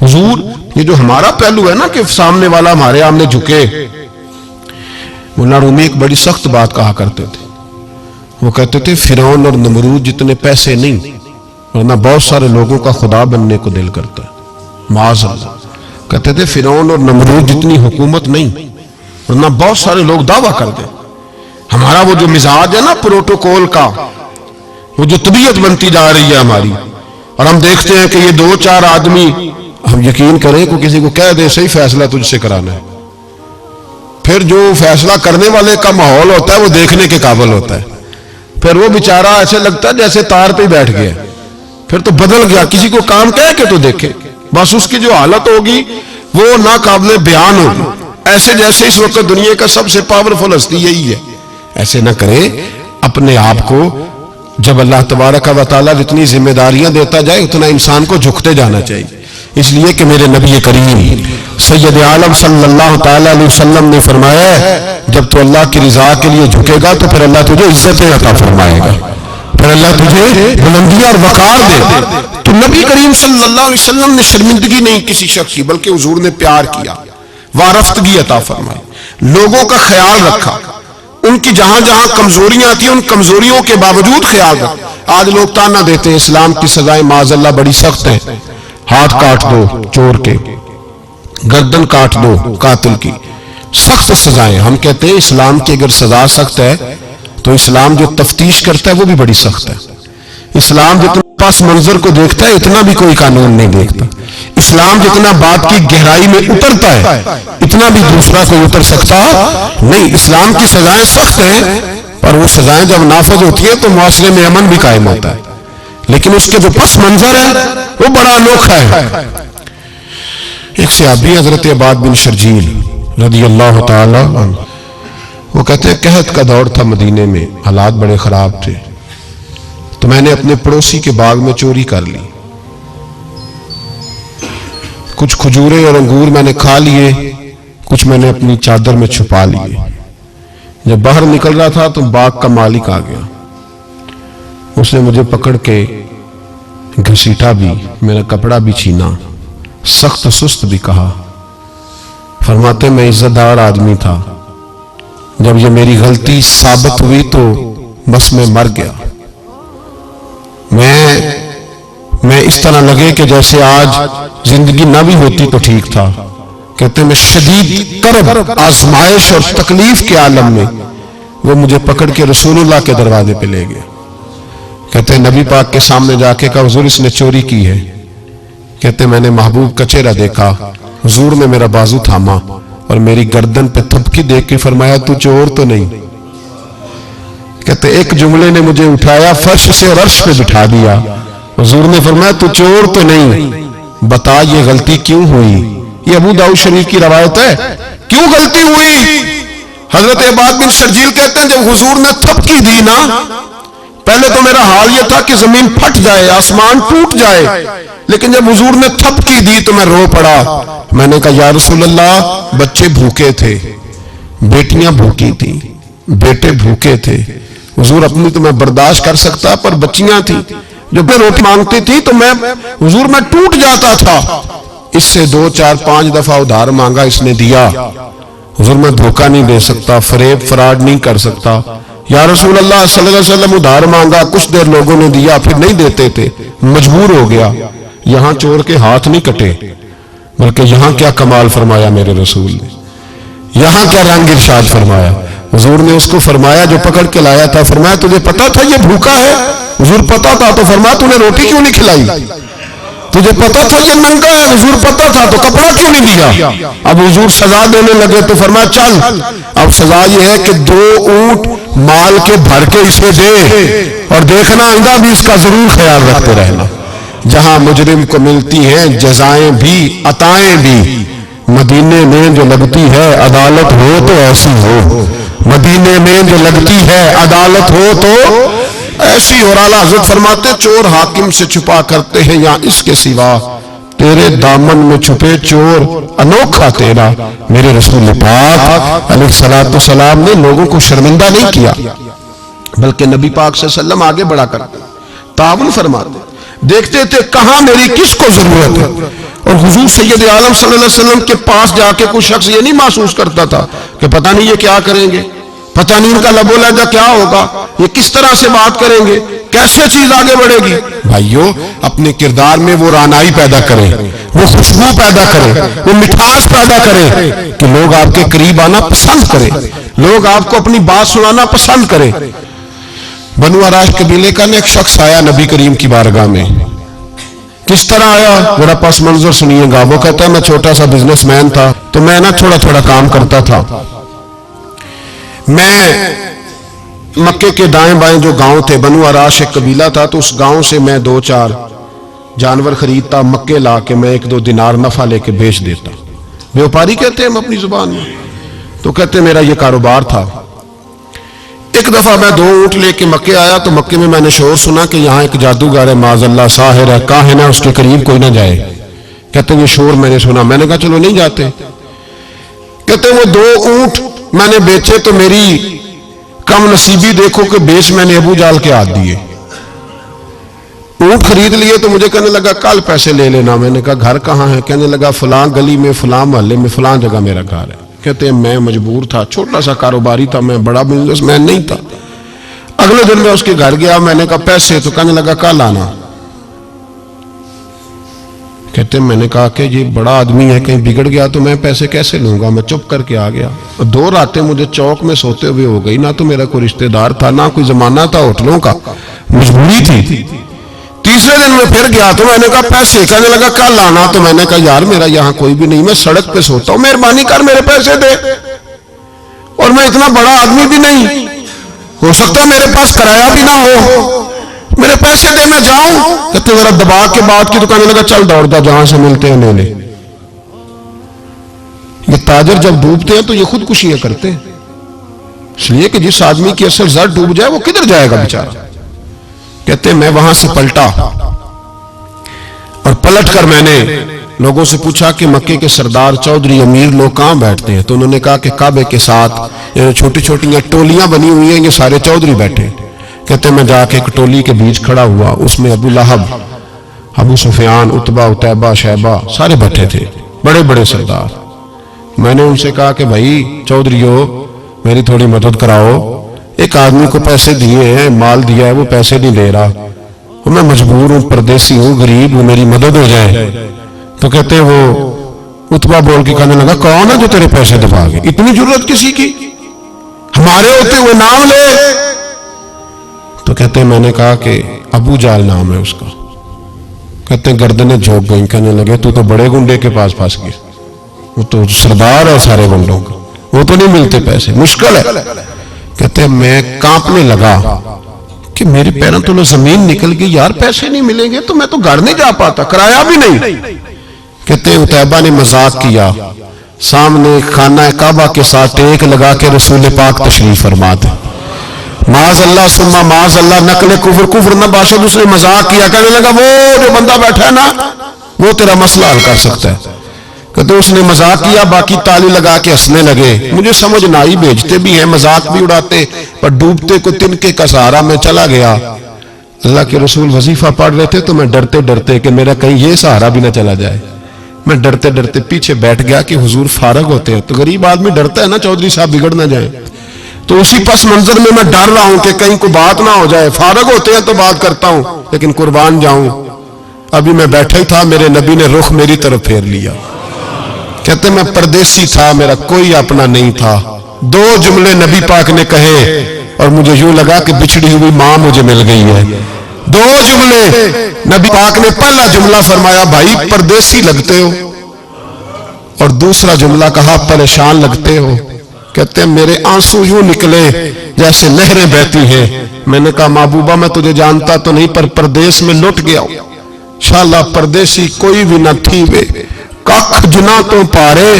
حضور یہ جو ہمارا پہلو ہے نا کہ سامنے والا ہمارے آمنے جھکے، مولانا رومی ایک بڑی سخت بات کہا کرتے تھے، وہ کہتے تھے فرعون اور نمرود جتنے پیسے نہیں، ورنہ بہت سارے لوگوں کا خدا بننے کو دل کرتا ہے، معاذ اللہ۔ کہتے تھے فرعون اور نمرود جتنی حکومت نہیں، ورنہ بہت سارے لوگ دعویٰ کرتے۔ ہمارا وہ جو مزاج ہے نا پروٹوکول کا، وہ جو طبیعت بنتی جا رہی ہے ہماری، اور ہم دیکھتے ہیں کہ یہ دو چار آدمی، ہم یقین کریں کہ کسی کو کہہ دے صحیح فیصلہ تجھ سے کرانا ہے، پھر جو فیصلہ کرنے والے کا ماحول ہوتا ہے وہ دیکھنے کے قابل ہوتا ہے، پھر وہ بیچارہ ایسے لگتا ہے جیسے تار پہ بیٹھ گیا، پھر تو بدل گیا، کسی کو کام کہہ کے تو دیکھے، بس اس کی جو حالت ہوگی وہ ناقابل بیان ہوگی، ایسے جیسے اس وقت دنیا کا سب سے پاورفل ہستی یہی ہے۔ ایسے نہ کریں اپنے آپ کو، جب اللہ تبارک و تعالیٰ جتنی ذمہ داریاں دیتا جائے اتنا انسان کو جھکتے جانا چاہیے، اس لیے کہ میرے نبی کریم سید عالم صلی اللہ تعالیٰ علیہ وسلم نے فرمایا ہے جب تو اللہ کی رضا کے لیے جھکے گا تو پھر اللہ تجھے عزت عطا فرمائے گا، پھر اللہ تجھے بلندی اور وقار دے گا۔ تو نبی کریم صلی اللہ علیہ وسلم نے شرمندگی نہیں کسی شخص کی، بلکہ حضور نے پیار کیا، وارفتگی عطا فرمائی، لوگوں کا خیال رکھا، ان کی جہاں جہاں کمزوریاں تھیں ان کمزوریوں کے باوجود خیال رکھا۔ آج لوگ تانا دیتے ہیں اسلام کی سزائیں معاذ اللہ بڑی سخت ہیں، ہاتھ کاٹ دو چور کے، گردن کاٹ دو قاتل کی، سخت سزائیں۔ ہم کہتے ہیں اسلام کی اگر سزا سخت ہے تو اسلام جو تفتیش کرتا ہے وہ بھی بڑی سخت ہے۔ اسلام جتنا پس منظر کو دیکھتا ہے اتنا بھی کوئی قانون نہیں دیکھتا۔ اسلام جتنا بات کی گہرائی میں اترتا ہے اتنا بھی دوسرا کوئی اتر سکتا نہیں۔ اسلام کی سزائیں سخت ہیں، پر وہ سزائیں جب نافذ ہوتی ہیں تو معاشرے میں امن بھی قائم ہوتا ہے، لیکن اس کے جو پس منظر ہے وہ بڑا انوکھا ہے۔ ایک صحابی حضرت عباد بن شرجیل رضی اللہ تعالی عنہ، وہ کہتے ہیں قحط کا دور تھا مدینے میں، حالات بڑے خراب تھے، تو میں نے اپنے پڑوسی کے باغ میں چوری کر لی، کچھ کھجورے اور انگور میں نے کھا لیے، کچھ میں نے اپنی چادر میں چھپا لیے۔ جب باہر نکل رہا تھا تو باغ کا مالک آ گیا، اس نے مجھے پکڑ کے گھسیٹا بھی، میرا کپڑا بھی چھینا، سخت سست بھی کہا۔ فرماتے میں عزت دار آدمی تھا، جب یہ میری غلطی ثابت ہوئی تو بس میں مر گیا۔ میں اس طرح لگے کہ جیسے آج زندگی نہ بھی ہوتی تو ٹھیک تھا۔ کہتے ہیں میں شدید کرب، آزمائش اور تکلیف کے عالم میں وہ مجھے پکڑ کے رسول اللہ کے دروازے پہ لے گئے۔ کہتے ہیں نبی پاک کے سامنے جا کے کہا حضور اس نے چوری کی ہے۔ کہتے ہیں میں نے محبوب کا چہرہ دیکھا، حضور نے میرا بازو تھاما اور میری گردن پہ تھپکی دے کے فرمایا تو چور تو نہیں۔ کہتے ایک جملے نے مجھے اٹھایا فرش سے اور عرش پہ بٹھا دیا، حضور نے فرمایا تو چور تو نہیں، بتا یہ غلطی کیوں ہوئی؟ یہ ابو داؤد شریف کی روایت ہے، کیوں غلطی ہوئی؟ حضرت عباد بن شرجیل کہتے ہیں جب حضور نے تھپکی دی نا، پہلے تو میرا حال یہ تھا کہ زمین پھٹ جائے، آسمان ٹوٹ جائے، لیکن جب حضور نے تھپکی دی تو میں رو پڑا۔ میں نے کہا یا رسول اللہ بچے بھوکے تھے، بیٹیاں بھوکی تھی، بیٹے بھوکے تھے، حضور اپنی تو میں برداشت کر سکتا پر بچیاں تھی جو میں روٹی مانگتی تھی تو میں حضور میں ٹوٹ جاتا تھا۔ اس سے 2 4 5 دفعہ ادھار مانگا، اس نے دیا۔ حضور میں دھوکہ نہیں دے سکتا، فریب فراڈ نہیں کر سکتا۔ یا رسول اللہ صلی اللہ علیہ وسلم ادھار مانگا، کچھ دیر لوگوں نے دیا، پھر نہیں دیتے تھے، مجبور ہو گیا۔ یہاں چور کے ہاتھ نہیں کٹے، بلکہ یہاں کیا کمال فرمایا میرے رسول نے، یہاں کیا رنگ ارشاد فرمایا۔ حضور نے اس کو فرمایا جو پکڑ کے لایا تھا، فرمایا تجھے پتا تھا یہ بھوکا ہے؟ حضور پتا تھا تو فرمایا تو نے روٹی کیوں نہیں کھلائی؟ تجھے پتا تھا یہ ننگا ہے؟ حضور پتا تھا تو کپڑا کیوں نہیں دیا؟ اب حضور سزا دینے لگے تو فرمایا چل اب سزا یہ ہے کہ 2 اونٹ مال کے بھر کے اسے دے، اور دیکھنا آئندہ بھی اس کا ضرور خیال رکھتے رہنا۔ جہاں مجرم کو ملتی ہیں جزائیں بھی عطائیں بھی، مدینے میں جو لگتی ہے عدالت ہو تو ایسی ہو، مدینے میں جو لگتی ہے عدالت ہو تو ایسی۔ اور اعلیٰ حضرت فرماتے چور حاکم سے چھپا کرتے ہیں یا اس کے سوا، تیرے دامن میں چھپے چور انوکھا تیرا۔ میرے رسول پاک علیہ الصلوۃ والسلام نے لوگوں کو شرمندہ نہیں کیا، بلکہ نبی پاک صلی اللہ علیہ وسلم آگے بڑھا کرتے تعاون فرماتے، دیکھتے تھے کہاں میری کس کو ضرورت ہے، اور حضور سید عالم صلی اللہ علیہ وسلم کے پاس جا کے کوئی شخص یہ نہیں محسوس کرتا تھا کہ پتہ نہیں یہ کیا کریں گے، پتہ نہیں ان کا لب و لہجہ کیا ہوگا، یہ کس طرح سے بات کریں گے، کیسے چیز آگے بڑھے گی۔ بھائیو، اپنے کردار میں وہ رانائی پیدا کریں، وہ خوشبو پیدا کریں، وہ مٹھاس پیدا کریں کہ لوگ آپ کے قریب آنا پسند کریں، لوگ آپ کو اپنی بات سنانا پسند کریں۔ بنو عراش قبیلے کا ایک شخص آیا نبی کریم کی بارگاہ میں۔ کس طرح آیا ذرا پس منظر سنیے گا۔ وہ کہتا ہے میں چھوٹا سا بزنس مین تھا، تو میں تھوڑا تھوڑا کام کرتا تھا۔ میں مکے کے دائیں بائیں جو گاؤں تھے، بنو عراش ایک قبیلہ تھا، تو اس گاؤں سے میں 2-4 جانور خریدتا، مکے لا کے میں 1-2 دینار نفع لے کے بیچ دیتا۔ بیوپاری کہتے ہیں ہم اپنی زبان میں، تو کہتے میرا یہ کاروبار تھا۔ ایک دفعہ میں 2 اونٹ لے کے مکے آیا، تو مکے میں میں نے شور سنا کہ یہاں ایک جادوگر ہے، معاذ اللہ، ساحر ہے، کاہن ہے، اس کے قریب کوئی نہ جائے۔ کہتے یہ شور میں نے سنا، میں نے کہا چلو نہیں جاتے۔ کہتے وہ 2 اونٹ میں نے بیچے تو میری کم نصیبی دیکھو کہ بیچ میں نے ابو جال کے ہاتھ دیے۔ اونٹ خرید لیے تو مجھے کہنے لگا کل پیسے لے لینا۔ میں نے کہا گھر کہاں ہے؟ کہنے لگا فلاں گلی میں، فلاں محلے میں، فلاں جگہ میرا گھر ہے۔ کہتے ہیں میں مجبور تھا، چھوٹا سا کاروباری تھا، میں بڑا بزنس مین نہیں تھا۔ اگلے دن میں اس کے گھر گیا، میں نے کہا پیسے، تو کہنے لگا کل آنا۔ کہتے ہیں میں نے کہا کہ یہ بڑا آدمی ہے، کہیں بگڑ گیا تو میں پیسے کیسے لوں گا؟ میں چپ کر کے آ گیا۔ 2 راتیں مجھے چوک میں سوتے ہوئے ہو گئی، نہ تو میرا کوئی رشتہ دار تھا، نہ کوئی زمانہ تھا ہوٹلوں کا، مجبوری تھی۔ تیسرے دن میں پھر گیا تو میں نے کہا پیسے، کہنے لگا کل آنا۔ تو میں نے کہا یار میرا یہاں کوئی بھی نہیں، میں سڑک پہ سوتا ہوں، مہربانی کر میرے پیسے دے، اور میں اتنا بڑا آدمی بھی نہیں، ہو سکتا میرے پاس کرایہ بھی نہ ہو، میرے پیسے دے میں جاؤں۔ کہتے ذرا دبا کے بات کی تو کہنے لگا چل دوڑ جا، جہاں سے ملتے ہیں لے لے۔ یہ تاجر جب ڈوبتے ہیں تو یہ خودکشیاں کرتے ہیں، اس لیے کہ جس آدمی کی اصل زر ڈوب جائے وہ کدھر جائے گا بیچارہ۔ کہتے میں وہاں سے پلٹا، اور پلٹ کر میں نے لوگوں سے پوچھا کہ مکے کے سردار، چودھری، امیر لوگ کہاں بیٹھتے ہیں؟ تو انہوں نے کہا کہ کعبے کے ساتھ چھوٹی چھوٹی ٹولیاں بنی ہوئی ہیں، یہ سارے چودھری بیٹھے۔ کہتے میں جا کے ایک ٹولی کے بیچ کھڑا ہوا، اس میں ابو لہب، ابو سفیان، عتبہ، عتیبہ، شیبہ سارے بیٹھے تھے، بڑے بڑے سردار۔ میں نے ان سے کہا کہ بھائی چودھریو میری تھوڑی مدد کراؤ، ایک آدمی کو پیسے دیے ہیں، مال دیا ہے، وہ پیسے نہیں دے رہا، میں مجبور ہوں، پردیسی ہوں، غریب ہوں، میری مدد ہو جائے۔ تو کہتے وہ عتبہ بول کے کہنے لگا کون ہے جو تیرے پیسے دبا گئے؟ اتنی ضرورت کسی کی؟ ہمارے ہوتے ہوئے نام لے۔ تو کہتے میں نے کہا کہ ابو جال نام ہے اس کا۔ کہتے گردنیں جھوک گئیں، کہنے لگے تو بڑے گنڈے کے پاس پھنس گئے، وہ تو سردار ہے سارے گنڈوں کا، وہ تو نہیں ملتے پیسے، مشکل ہے۔ کہتے میں کانپنے لگا کہ میرے پیروں تو زمین نکل گئی، یار پیسے نہیں ملیں گے تو میں تو گھر نہیں جا پاتا، کرایہ بھی نہیں۔ کہتے عتیبہ نے مذاق کیا، سامنے خانہ کعبہ کے ساتھ ٹیک لگا کے رسول پاک تشریف فرما دے، معاذ اللہ ثم معاذ اللہ، نقل کفر نہ باشد۔ اس نے مذاق کیا، کہنے لگا وہ جو بندہ بیٹھا ہے نا وہ تیرا مسئلہ حل کر سکتا ہے۔ کہتے اس نے مذاق کیا، باقی تالی لگا کے ہنسنے لگے۔ مجھے سمجھ نہ آئی، بھیجتے بھی ہیں، مذاق بھی اڑاتے، پر ڈوبتے کو تنکے کا سہارا میں چلا گیا۔ اللہ کے رسول وظیفہ پڑھ رہے تھے تو میں ڈرتے ڈرتے کہ میرا کہیں یہ سہارا بھی نہ چلا جائے، میں ڈرتے ڈرتے پیچھے بیٹھ گیا کہ حضور فارغ ہوتے ہیں۔ تو غریب آدمی ڈرتا ہے نا چودھری صاحب بگڑ نہ جائیں، تو اسی پس منظر میں میں ڈر رہا ہوں کہ کہیں کوئی بات نہ ہو جائے، فارغ ہوتے ہیں تو بات کرتا ہوں لیکن قربان جاؤں۔ ابھی میں بیٹھا ہی تھا، میرے نبی نے رخ میری طرف پھیر لیا۔ کہتے میں پردیسی تھا، میرا کوئی اپنا نہیں تھا۔ 2 جملے نبی پاک نے کہے اور مجھے یوں لگا کہ بچھڑی ہوئی ماں مجھے مل گئی ہے۔ 2 جملے نبی پاک نے، پہلا جملہ فرمایا بھائی پردیسی لگتے ہو، اور دوسرا جملہ کہا پریشان لگتے ہو۔ کہتے ہیں میرے آنسو یوں نکلے جیسے نہریں بہتی ہیں۔ میں نے کہا محبوبہ میں تجھے جانتا تو نہیں، پر پردیس میں لٹ گیا ہوں، انشاءاللہ پردیسی کوئی بھی نہ تھی وے کخ جنا تو پارے۔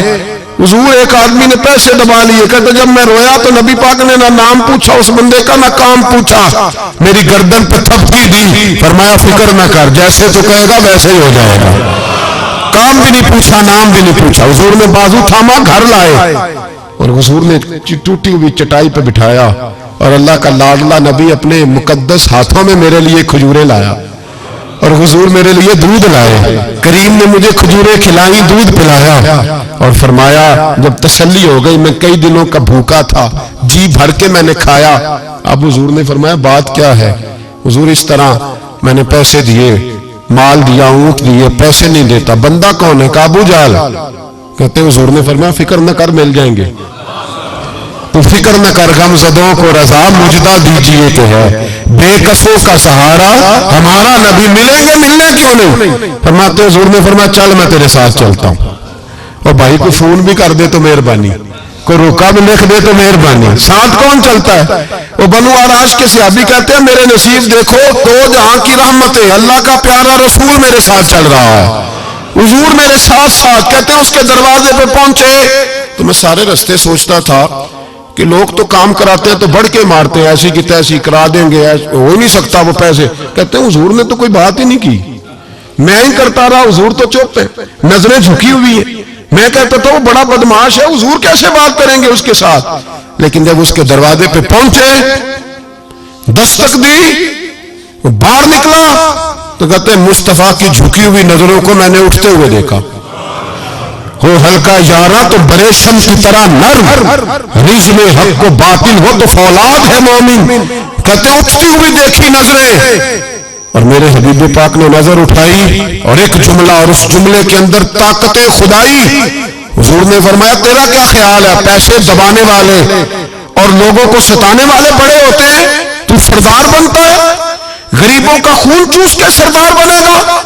حضور ایک آدمی نے پیسے دبا لیے، کہتے جب میں رویا تو نبی پاک نے نہ نام پوچھا اس بندے کا، نہ کام پوچھا، میری گردن پہ تھپکی دی، فرمایا فکر نہ کر، جیسے تو کہے گا ویسے ہی ہو جائے گا۔ کام بھی نہیں پوچھا، نام بھی نہیں پوچھا، حضور نے بازو تھاما، گھر لائے، اور حضور نے ٹوٹی ہوئی چٹائی پہ بٹھایا، اور اللہ کا لاڈلا نبی اپنے مقدس ہاتھوں میں میرے لیے کھجوریں لایا۔ اور حضور میرے لیے دودھ لائے، کریم نے مجھے کھجوریں کھلائیں، دودھ پلایا اور فرمایا جب تسلی ہو گئی، میں کئی دنوں کا بھوکا تھا، جی بھر کے میں نے کھایا۔ اب حضور نے فرمایا بات کیا ہے؟ حضور اس طرح میں نے پیسے دیے، مال دیا، اونٹ دیے، پیسے نہیں دیتا۔ بندہ کون ہے؟ ابو جہل۔ کہتے حضور نے فرمایا فکر نہ کر، مل جائیں گے۔ تو فکر نہ کر، غم زدوں کو رضا مجدہ دیجئے تو ہے، بے کسوں کا سہارا ہمارا نبی، ملیں گے، ملنے کیوں نہیں؟ فرماتے حضور نے فرمایا چل میں تیرے ساتھ چلتا ہوں، اور بھائی کو فون بھی کر دے تو مہربانی، کوئی روکا بھی لکھ دے تو مہربانی۔ ساتھ کون چلتا ہے؟ وہ بنو آراش کے صحابی کہتے ہیں میرے نصیب دیکھو، دو جہاں کی رحمتیں، اللہ کا پیارا رسول میرے ساتھ چل رہا ہے، حضور میرے ساتھ ساتھ۔ کہتے ہیں اس کے دروازے پہ پہنچے تو میں سارے رستے سوچتا تھا کہ لوگ تو کام کراتے ہیں تو بڑھ کے مارتے ہیں، ایسی کی تیسی کرا دیں گے، ہو ہی نہیں سکتا وہ پیسے۔ کہتے ہیں حضور نے تو کوئی بات ہی نہیں کی، میں ہی کرتا رہا، حضور تو چپ ہے، نظریں جھکی ہوئی ہیں۔ میں کہتا تھا وہ بڑا بدماش ہے، حضور کیسے بات کریں گے اس کے ساتھ؟ لیکن جب اس کے دروازے پہ پہنچے، دستک دی، وہ باہر نکلا تو کہتے ہیں مصطفیٰ کی جھکی ہوئی نظروں کو میں نے اٹھتے ہوئے دیکھا، ہو ہلکا یارا تو بریشم کی طرح نرم، رجل حق کو باطل ہو تو فولاد ہے مومن۔ کہتے ہیں اٹھتی ہوئی دیکھی نظریں، اور میرے حبیب پاک نے نظر اٹھائی اور ایک جملہ، اور اس جملے کے اندر طاقت خدائی۔ حضور نے فرمایا تیرا کیا خیال ہے؟ پیسے دبانے والے اور لوگوں کو ستانے والے بڑے ہوتے ہیں، تو سردار بنتا ہے؟ غریبوں کا خون چوس کے سردار بنے گا؟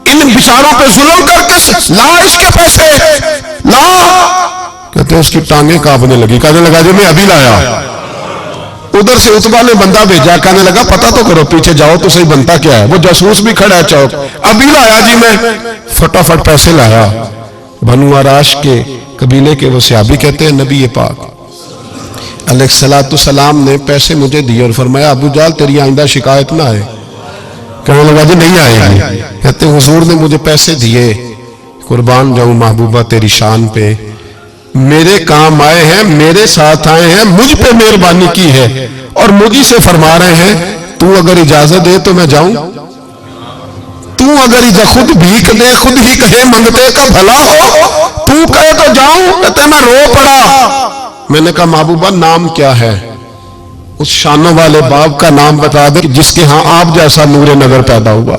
ان بیچاروں پہ ظلم کر کے لا اس کے پیسے لا۔ کہتے ہیں اس کی ٹانگیں کانپنے لگی، کہنے لگا جی میں ابھی لایا۔ ادھر سے عتبہ نے بندہ بھیجا، کہنے لگا پتہ تو کرو، پیچھے جاؤ تو صحیح بنتا کیا ہے۔ وہ جاسوس بھی کھڑا ہے چوک، ابھی لایا جی میں، فٹافٹ پیسے لایا۔ بنو آراش کے قبیلے کے وہ صحابی کہتے ہیں نبی پاک علیہ السلام نے پیسے مجھے دیے اور فرمایا ابو جہل تیری آئندہ شکایت نہ آئے۔ کہنے لگا جی نہیں آئے گی۔ کہتے ہیں حضور نے مجھے پیسے دیے، قربان جاؤں محبوبہ تیری شان پہ، میرے کام آئے ہیں، میرے ساتھ آئے ہیں، مجھ پہ مہربانی کی ہے، اور مجھے سے فرما رہے ہیں تو اگر اجازت دے تو میں جاؤں، تو اگر خود بھیک دے، خود ہی کہے منگتے کا بھلا ہو، تو کہے تو جاؤں۔ کہتے ہیں میں رو پڑا۔ میں نے کہا محبوبہ نام کیا ہے؟ اس شانوں والے باپ کا نام بتا دے جس کے ہاں آپ جیسا نور نظر پیدا ہوا،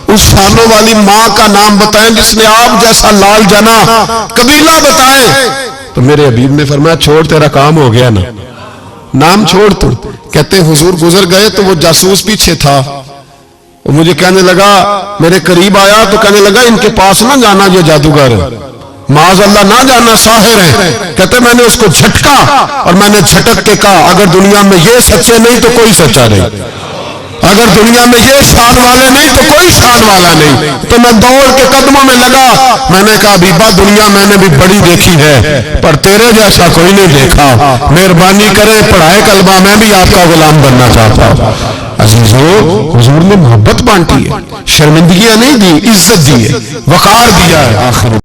اس شانوں والی ماں کا نام بتائیں جس نے آپ جیسا لال جنا، قبیلہ بتائیں۔ تو میرے حبیب نے فرمایا چھوڑ تیرا کام ہو گیا نا، نام چھوڑ تو۔ کہتے ہیں حضور گزر گئے تو وہ جاسوس پیچھے تھا، وہ مجھے کہنے لگا، میرے قریب آیا تو کہنے لگا ان کے پاس نہ جانا، یہ جادوگر معاذ اللہ نہ جانا، ساحر ہے۔ کہتے میں نے اس کو جھٹکا اور میں نے جھٹک کے کہا اگر دنیا میں یہ سچے نہیں تو کوئی سچا نہیں، اگر دنیا میں یہ شان والے نہیں تو کوئی شان والا نہیں۔ تو میں دوڑ کے قدموں میں لگا، میں نے کہا حبیبہ دنیا میں نے بھی بڑی دیکھی ہے پر تیرے جیسا کوئی نہیں دیکھا، مہربانی کرے پڑھائے کلمہ، میں بھی آپ کا غلام بننا چاہتا ہوں۔ عزیزو حضور نے محبت بانٹی ہے، شرمندگیاں نہیں دی، عزت دی ہے، وقار دیا ہے۔ آخر